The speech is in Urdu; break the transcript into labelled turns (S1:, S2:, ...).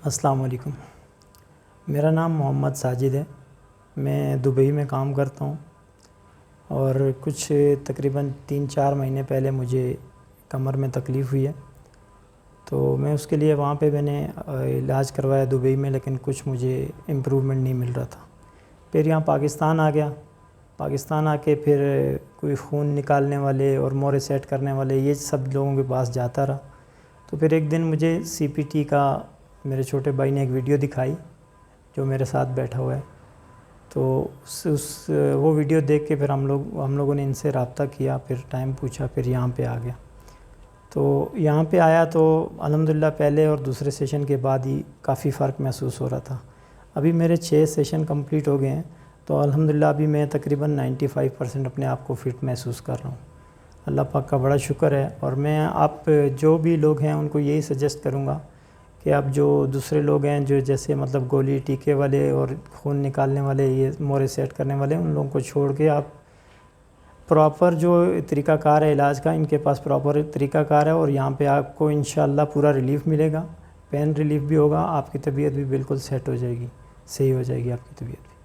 S1: السلام علیکم۔ میرا نام محمد ساجد ہے۔ میں دبئی میں کام کرتا ہوں اور کچھ تقریباً 3-4 مہینے پہلے مجھے کمر میں تکلیف ہوئی ہے، تو میں اس کے لیے وہاں پہ میں نے علاج کروایا دبئی میں، لیکن کچھ مجھے امپروومنٹ نہیں مل رہا تھا۔ پھر یہاں پاکستان آ گیا۔ پاکستان آ کے پھر کوئی خون نکالنے والے اور مورے سیٹ کرنے والے یہ سب لوگوں کے پاس جاتا رہا۔ تو پھر ایک دن مجھے سی پی ٹی کا میرے چھوٹے بھائی نے ایک ویڈیو دکھائی جو میرے ساتھ بیٹھا ہوا ہے، تو وہ ویڈیو دیکھ کے پھر ہم لوگوں نے ان سے رابطہ کیا، پھر ٹائم پوچھا، پھر یہاں پہ آ گیا۔ تو یہاں پہ آیا تو الحمدللہ پہلے اور دوسرے سیشن کے بعد ہی کافی فرق محسوس ہو رہا تھا۔ ابھی میرے 6 سیشن کمپلیٹ ہو گئے ہیں، تو الحمدللہ ابھی میں تقریباً 95% اپنے آپ کو فٹ محسوس کر رہا ہوں۔ اللہ پاک کا بڑا شکر ہے، اور میں آپ جو بھی لوگ ہیں ان کو یہی سجیسٹ کروں گا کہ اب جو دوسرے لوگ ہیں جو جیسے مطلب گولی ٹیکے والے اور خون نکالنے والے، یہ مورے سیٹ کرنے والے، ان لوگوں کو چھوڑ کے آپ پراپر جو طریقہ کار ہے علاج کا، ان کے پاس پراپر طریقہ کار ہے، اور یہاں پہ آپ کو انشاءاللہ پورا ریلیف ملے گا، پین ریلیف بھی ہوگا، آپ کی طبیعت بھی بالکل سیٹ ہو جائے گی، صحیح ہو جائے گی آپ کی طبیعت بھی۔